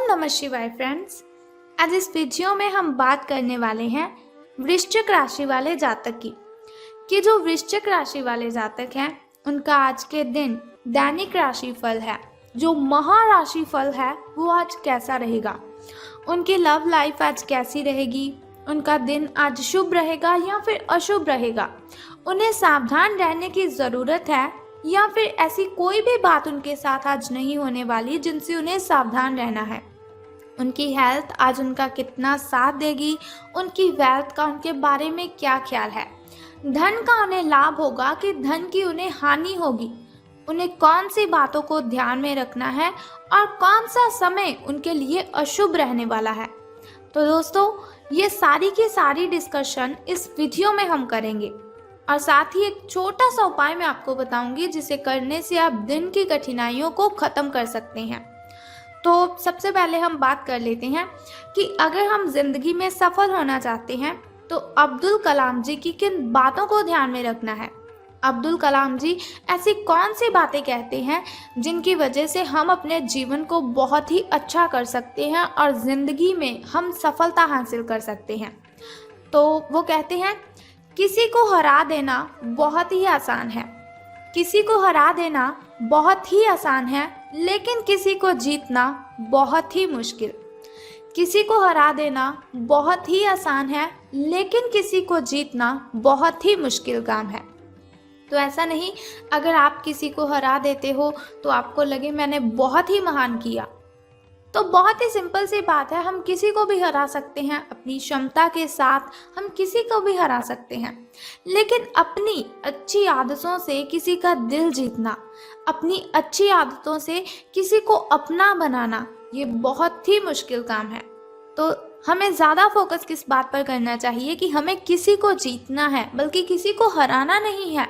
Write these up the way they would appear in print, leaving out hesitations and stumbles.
नमः शिवाय फ्रेंड्स। आज इस वीडियो में हम बात करने वाले हैं वृश्चिक राशि वाले जातक की कि जो वृश्चिक राशि वाले जातक हैं उनका आज के दिन दैनिक राशिफल है, जो महाराशिफल है वो आज कैसा रहेगा, उनकी लव लाइफ आज कैसी रहेगी, उनका दिन आज शुभ रहेगा या फिर अशुभ रहेगा, उन्हें सावधान रहने की ज़रूरत है या फिर ऐसी कोई भी बात उनके साथ आज नहीं होने वाली जिनसे उन्हें सावधान रहना है। उनकी हेल्थ आज उनका कितना साथ देगी, उनकी वेल्थ का उनके बारे में क्या ख्याल है, धन का उन्हें लाभ होगा कि धन की उन्हें हानि होगी, उन्हें कौन सी बातों को ध्यान में रखना है और कौन सा समय उनके लिए अशुभ रहने वाला है। तो दोस्तों, ये सारी की सारी डिस्कशन इस वीडियो में हम करेंगे और साथ ही एक छोटा सा उपाय मैं आपको बताऊंगी जिसे करने से आप दिन की कठिनाइयों को ख़त्म कर सकते हैं। तो सबसे पहले हम बात कर लेते हैं कि अगर हम जिंदगी में सफल होना चाहते हैं तो अब्दुल कलाम जी की किन बातों को ध्यान में रखना है। अब्दुल कलाम जी ऐसी कौन सी बातें कहते हैं जिनकी वजह से हम अपने जीवन को बहुत ही अच्छा कर सकते हैं और ज़िंदगी में हम सफलता हासिल कर सकते हैं। तो वो कहते हैं, किसी को हरा देना बहुत ही आसान है, किसी को हरा देना बहुत ही आसान है, लेकिन किसी को जीतना बहुत ही मुश्किल। किसी को हरा देना बहुत ही आसान है, लेकिन किसी को जीतना बहुत ही मुश्किल काम है। तो ऐसा नहीं, अगर आप किसी को हरा देते हो तो आपको लगे मैंने बहुत ही महान किया। तो बहुत ही सिंपल सी बात है, हम किसी को भी हरा सकते हैं, अपनी क्षमता के साथ हम किसी को भी हरा सकते हैं, लेकिन अपनी अच्छी आदतों से किसी का दिल जीतना, अपनी अच्छी आदतों से किसी को अपना बनाना, ये बहुत ही मुश्किल काम है। तो हमें ज़्यादा फोकस किस बात पर करना चाहिए कि हमें किसी को जीतना है, बल्कि किसी को हराना नहीं है।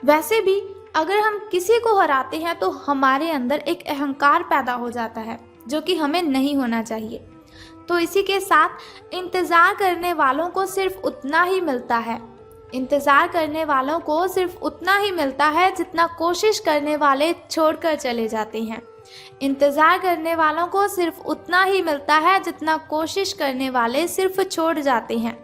वैसे भी अगर हम किसी को हराते हैं तो हमारे अंदर एक अहंकार पैदा हो जाता है जो कि हमें नहीं होना चाहिए। तो इसी के साथ इंतज़ार करने वालों को सिर्फ उतना ही मिलता है, इंतज़ार करने वालों को सिर्फ उतना ही मिलता है जितना कोशिश करने वाले छोड़कर चले जाते हैं। इंतज़ार करने वालों को सिर्फ उतना ही मिलता है जितना कोशिश करने वाले सिर्फ छोड़ जाते हैं।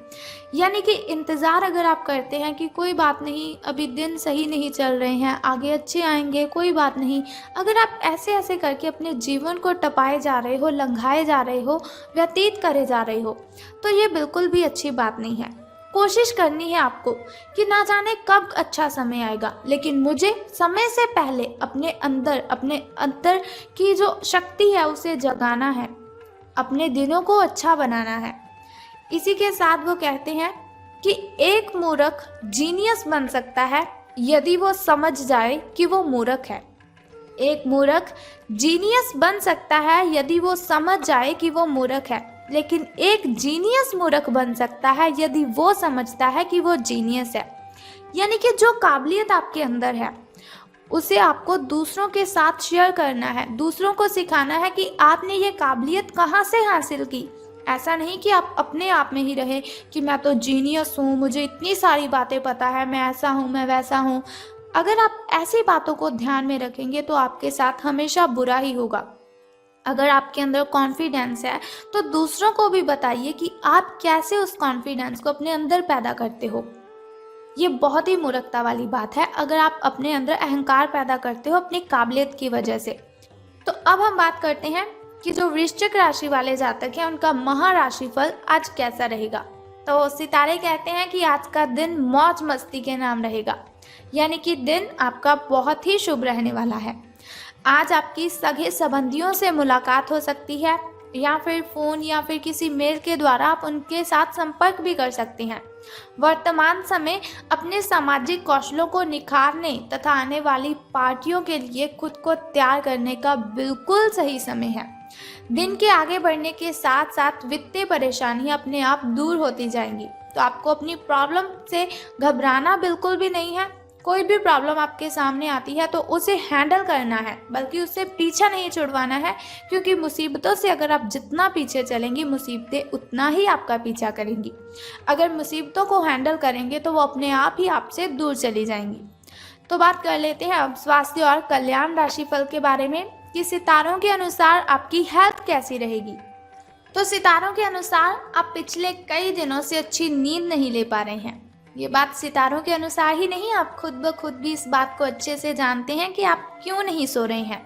यानी कि इंतज़ार अगर आप करते हैं कि कोई बात नहीं, अभी दिन सही नहीं चल रहे हैं, आगे अच्छे आएंगे, कोई बात नहीं, अगर आप ऐसे ऐसे करके अपने जीवन को टपाए जा रहे हो, लंघाए जा रहे हो, व्यतीत करे जा रहे हो, तो ये बिल्कुल भी अच्छी बात नहीं है। कोशिश करनी है आपको कि ना जाने कब अच्छा समय आएगा, लेकिन मुझे समय से पहले अपने अंदर की जो शक्ति है उसे जगाना है, अपने दिनों को अच्छा बनाना है। इसी के साथ वो कहते हैं कि एक मूर्ख जीनियस बन सकता है यदि वो समझ जाए कि वो मूर्ख है। एक मूर्ख जीनियस बन सकता है यदि वो समझ जाए कि वो मूर्ख है, लेकिन एक जीनियस मूर्ख बन सकता है यदि वो समझता है कि वो जीनियस है। यानी कि जो काबिलियत आपके अंदर है उसे आपको दूसरों के साथ शेयर करना है, दूसरों को सिखाना है कि आपने ये काबिलियत कहाँ से हासिल की। ऐसा नहीं कि आप अपने आप में ही रहे कि मैं तो जीनियस हूँ, मुझे इतनी सारी बातें पता है, मैं ऐसा हूँ, मैं वैसा हूँ। अगर आप ऐसी बातों को ध्यान में रखेंगे तो आपके साथ हमेशा बुरा ही होगा। अगर आपके अंदर कॉन्फिडेंस है तो दूसरों को भी बताइए कि आप कैसे उस कॉन्फिडेंस को अपने अंदर पैदा करते हो। ये बहुत ही मूर्खता वाली बात है अगर आप अपने अंदर अहंकार पैदा करते हो अपनी काबिलियत की वजह से। तो अब हम बात करते हैं कि जो वृश्चिक राशि वाले जातक हैं उनका महाराशिफल आज कैसा रहेगा। तो सितारे कहते हैं कि आज का दिन मौज मस्ती के नाम रहेगा, यानी कि दिन आपका बहुत ही शुभ रहने वाला है। आज आपकी सगे संबंधियों से मुलाकात हो सकती है या फिर फ़ोन या फिर किसी मेल के द्वारा आप उनके साथ संपर्क भी कर सकते हैं। वर्तमान समय अपने सामाजिक कौशलों को निखारने तथा आने वाली पार्टियों के लिए खुद को तैयार करने का बिल्कुल सही समय है। दिन के आगे बढ़ने के साथ साथ वित्तीय परेशानियां अपने आप दूर होती जाएंगी। तो आपको अपनी प्रॉब्लम से घबराना बिल्कुल भी नहीं है। कोई भी प्रॉब्लम आपके सामने आती है तो उसे हैंडल करना है, बल्कि उससे पीछा नहीं छुड़वाना है, क्योंकि मुसीबतों से अगर आप जितना पीछे चलेंगी मुसीबतें उतना ही आपका पीछा करेंगी। अगर मुसीबतों को हैंडल करेंगे तो वो अपने आप ही आपसे दूर चली जाएंगी। तो बात कर लेते हैं अब स्वास्थ्य और कल्याण राशिफल के बारे में कि सितारों के अनुसार आपकी हेल्थ कैसी रहेगी। तो सितारों के अनुसार आप पिछले कई दिनों से अच्छी नींद नहीं ले पा रहे हैं। ये बात सितारों के अनुसार ही नहीं, आप खुद ब खुद भी इस बात को अच्छे से जानते हैं कि आप क्यों नहीं सो रहे हैं।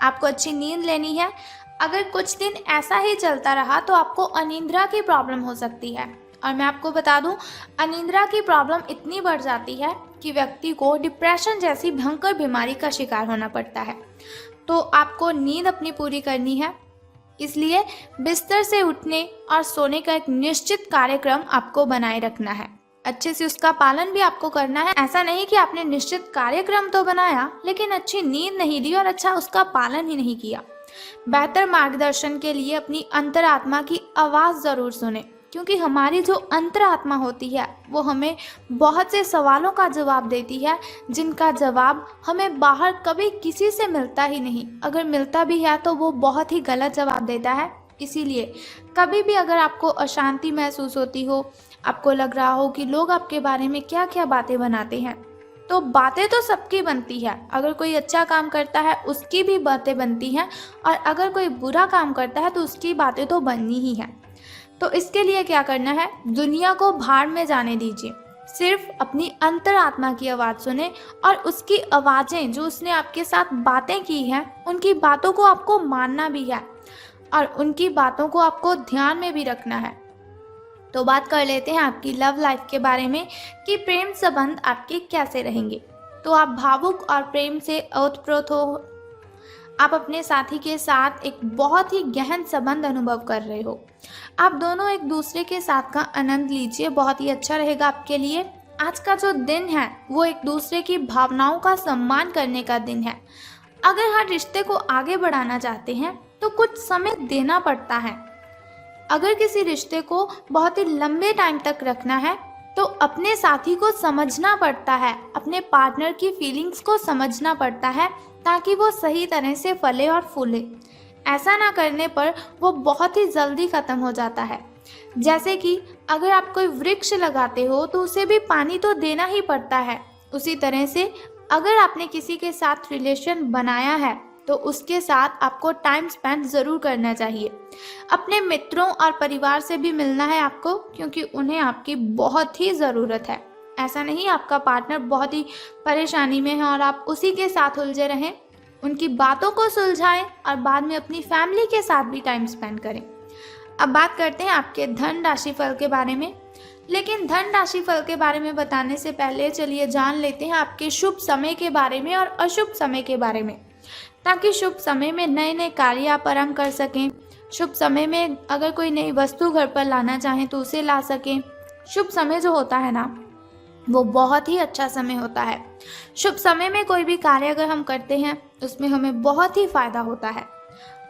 आपको अच्छी नींद लेनी है। अगर कुछ दिन ऐसा ही चलता रहा तो आपको अनिद्रा की प्रॉब्लम हो सकती है। और मैं आपको बता दूं, अनिद्रा की प्रॉब्लम इतनी बढ़ जाती है कि व्यक्ति को डिप्रेशन जैसी भयंकर बीमारी का शिकार होना पड़ता है। तो आपको नींद अपनी पूरी करनी है, इसलिए बिस्तर से उठने और सोने का एक निश्चित कार्यक्रम आपको बनाए रखना है। अच्छे से उसका पालन भी आपको करना है। ऐसा नहीं कि आपने निश्चित कार्यक्रम तो बनाया लेकिन अच्छी नींद नहीं ली और अच्छा उसका पालन ही नहीं किया। बेहतर मार्गदर्शन के लिए अपनी अंतरात्मा की आवाज़ ज़रूर सुने, क्योंकि हमारी जो अंतरात्मा होती है वो हमें बहुत से सवालों का जवाब देती है, जिनका जवाब हमें बाहर कभी किसी से मिलता ही नहीं। अगर मिलता भी है तो वो बहुत ही गलत जवाब देता है। इसीलिए कभी भी अगर आपको अशांति महसूस होती हो, आपको लग रहा हो कि लोग आपके बारे में क्या क्या बातें बनाते हैं, तो बातें तो सबकी बनती है। अगर कोई अच्छा काम करता है उसकी भी बातें बनती हैं, और अगर कोई बुरा काम करता है तो उसकी बातें तो बननी ही हैं। तो इसके लिए क्या करना है, दुनिया को भाड़ में जाने दीजिए। सिर्फ अपनी अंतरात्मा की आवाज़ सुने और उसकी आवाज़ें जो उसने आपके साथ बातें की हैं, उनकी बातों को आपको मानना भी है और उनकी बातों को आपको ध्यान में भी रखना है। तो बात कर लेते हैं आपकी लव लाइफ के बारे में कि प्रेम संबंध आपके कैसे रहेंगे। तो आप भावुक और प्रेम से ओतप्रोत हो। आप अपने साथी के साथ एक बहुत ही गहन संबंध अनुभव कर रहे हो। आप दोनों एक दूसरे के साथ का आनंद लीजिए, बहुत ही अच्छा रहेगा आपके लिए। आज का जो दिन है वो एक दूसरे की भावनाओं का सम्मान करने का दिन है। अगर हर रिश्ते को आगे बढ़ाना चाहते हैं तो कुछ समय देना पड़ता है। अगर किसी रिश्ते को बहुत ही लंबे टाइम तक रखना है तो अपने साथी को समझना पड़ता है, अपने पार्टनर की फीलिंग्स को समझना पड़ता है, ताकि वो सही तरह से फले और फूले। ऐसा ना करने पर वो बहुत ही जल्दी ख़त्म हो जाता है। जैसे कि अगर आप कोई वृक्ष लगाते हो तो उसे भी पानी तो देना ही पड़ता है। उसी तरह से अगर आपने किसी के साथ रिलेशन बनाया है तो उसके साथ आपको टाइम स्पेंड ज़रूर करना चाहिए। अपने मित्रों और परिवार से भी मिलना है आपको, क्योंकि उन्हें आपकी बहुत ही ज़रूरत है। ऐसा नहीं आपका पार्टनर बहुत ही परेशानी में है और आप उसी के साथ उलझे रहें। उनकी बातों को सुलझाएं और बाद में अपनी फैमिली के साथ भी टाइम स्पेंड करें। अब बात करते हैं आपके धन राशि फल के बारे में। लेकिन धन राशि फल के बारे में बताने से पहले चलिए जान लेते हैं आपके शुभ समय के बारे में और अशुभ समय के बारे में, ताकि शुभ समय में नए नए कार्य आप आरंभ कर सकें। शुभ समय में अगर कोई नई वस्तु घर पर लाना चाहें तो उसे ला सकें। शुभ समय जो होता है ना, वो बहुत ही अच्छा समय होता है। शुभ समय में कोई भी कार्य अगर हम करते हैं उसमें हमें बहुत ही फायदा होता है।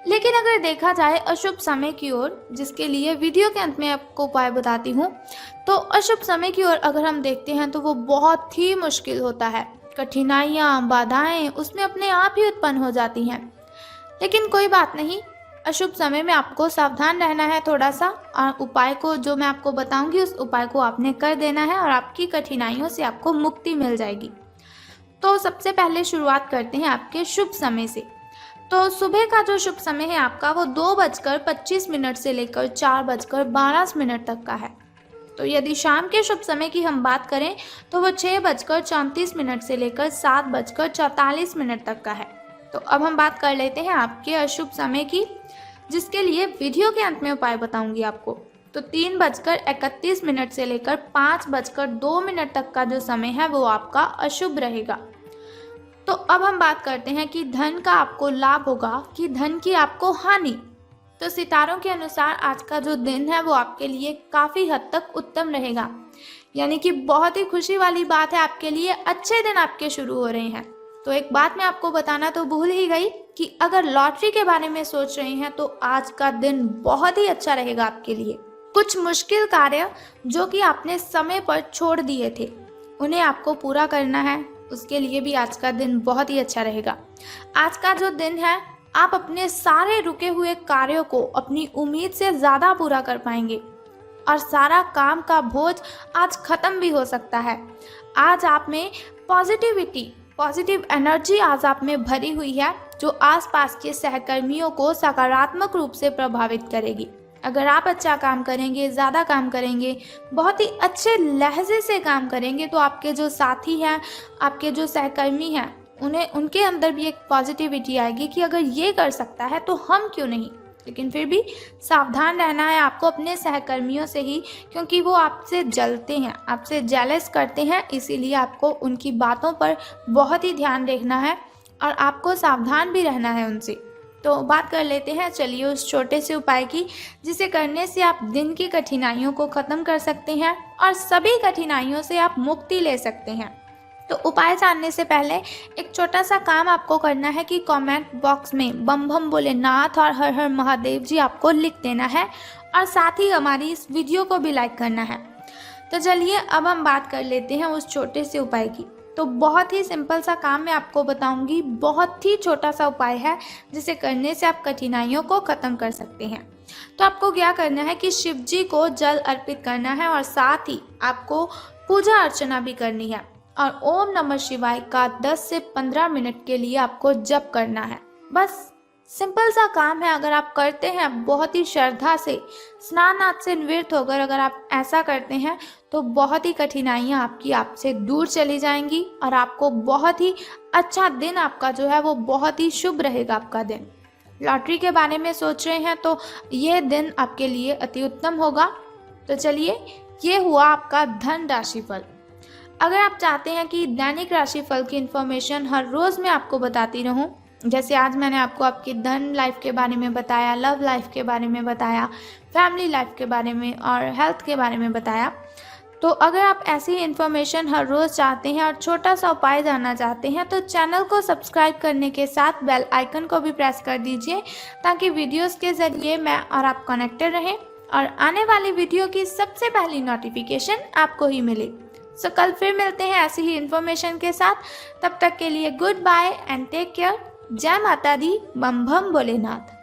लेकिन अगर देखा जाए अशुभ समय की ओर, जिसके लिए वीडियो के अंत में आपको उपाय बताती हूँ, तो अशुभ समय की ओर अगर हम देखते हैं तो वो बहुत ही मुश्किल होता है। कठिनाइयाँ, बाधाएं उसमें अपने आप ही उत्पन्न हो जाती हैं। लेकिन कोई बात नहीं, अशुभ समय में आपको सावधान रहना है थोड़ा सा, और उपाय को जो मैं आपको बताऊंगी उस उपाय को आपने कर देना है और आपकी कठिनाइयों से आपको मुक्ति मिल जाएगी। तो सबसे पहले शुरुआत करते हैं आपके शुभ समय से। तो सुबह का जो शुभ समय है आपका वो 2:25 से लेकर 4:12 तक का है। तो यदि शाम के शुभ समय की हम बात करें तो वो 6:34 से लेकर 7:44 तक का है। तो अब हम बात कर लेते हैं आपके अशुभ समय की, जिसके लिए वीडियो के अंत में उपाय बताऊंगी आपको। तो 3:31 से लेकर 5:02 तक का जो समय है वो आपका अशुभ रहेगा। तो अब हम बात करते हैं कि धन का आपको लाभ होगा कि धन की आपको हानि। तो सितारों के अनुसार आज का जो दिन है वो आपके लिए काफ़ी हद तक उत्तम रहेगा, यानी कि बहुत ही खुशी वाली बात है आपके लिए। अच्छे दिन आपके शुरू हो रहे हैं। तो एक बात मैं आपको बताना तो भूल ही गई कि अगर लॉटरी के बारे में सोच रहे हैं तो आज का दिन बहुत ही अच्छा रहेगा आपके लिए। कुछ मुश्किल कार्य जो कि आपने समय पर छोड़ दिए थे उन्हें आपको पूरा करना है, उसके लिए भी आज का दिन बहुत ही अच्छा रहेगा। आज का जो दिन है आप अपने सारे रुके हुए कार्यों को अपनी उम्मीद से ज़्यादा पूरा कर पाएंगे और सारा काम का बोझ आज ख़त्म भी हो सकता है। आज आप में पॉजिटिव एनर्जी आज आप में भरी हुई है जो आसपास के सहकर्मियों को सकारात्मक रूप से प्रभावित करेगी। अगर आप अच्छा काम करेंगे, ज़्यादा काम करेंगे, बहुत ही अच्छे लहजे से काम करेंगे, तो आपके जो साथी हैं, आपके जो सहकर्मी हैं, उनके अंदर भी एक पॉजिटिविटी आएगी कि अगर ये कर सकता है तो हम क्यों नहीं। लेकिन फिर भी सावधान रहना है आपको अपने सहकर्मियों से ही, क्योंकि वो आपसे जलते हैं, आपसे जेलस करते हैं, इसीलिए आपको उनकी बातों पर बहुत ही ध्यान रखना है और आपको सावधान भी रहना है उनसे। तो बात कर लेते हैं चलिए उस छोटे से उपाय की, जिसे करने से आप दिन की कठिनाइयों को ख़त्म कर सकते हैं और सभी कठिनाइयों से आप मुक्ति ले सकते हैं। तो उपाय जानने से पहले एक छोटा सा काम आपको करना है कि कमेंट बॉक्स में बम बम भोलेनाथ और हर हर महादेव जी आपको लिख देना है और साथ ही हमारी इस वीडियो को भी लाइक करना है। तो चलिए अब हम बात कर लेते हैं उस छोटे से उपाय की। तो बहुत ही सिंपल सा काम मैं आपको बताऊंगी, बहुत ही छोटा सा उपाय है जिसे करने से आप कठिनाइयों को ख़त्म कर सकते हैं। तो आपको क्या करना है कि शिव जी को जल अर्पित करना है और साथ ही आपको पूजा अर्चना भी करनी है और ओम नमः शिवाय का 10 से 15 मिनट के लिए आपको जप करना है। बस सिंपल सा काम है, अगर आप करते हैं बहुत ही श्रद्धा से, स्नान आदि से निवृत्त होकर अगर आप ऐसा करते हैं तो बहुत ही कठिनाइयाँ आपकी आपसे दूर चली जाएंगी और आपको बहुत ही अच्छा दिन आपका जो है वो बहुत ही शुभ रहेगा आपका दिन। लॉटरी के बारे में सोच रहे हैं तो ये दिन आपके लिए अति उत्तम होगा। तो चलिए ये हुआ आपका धन राशिफल। अगर आप चाहते हैं कि दैनिक राशिफल की इन्फॉर्मेशन हर रोज़ मैं आपको बताती रहूं, जैसे आज मैंने आपको आपकी धन लाइफ के बारे में बताया, लव लाइफ के बारे में बताया, फैमिली लाइफ के बारे में और हेल्थ के बारे में बताया, तो अगर आप ऐसी इन्फॉर्मेशन हर रोज़ चाहते हैं और छोटा सा उपाय जानना चाहते हैं तो चैनल को सब्सक्राइब करने के साथ बेल आइकन को भी प्रेस कर दीजिए, ताकि वीडियोज़ के ज़रिए मैं और आप कनेक्टेड रहें और आने वाली वीडियो की सबसे पहली नोटिफिकेशन आपको ही मिले। सो कल फिर मिलते हैं ऐसी ही इन्फॉर्मेशन के साथ। तब तक के लिए good bye and take care. जय माता दी, बम बम भोलेनाथ।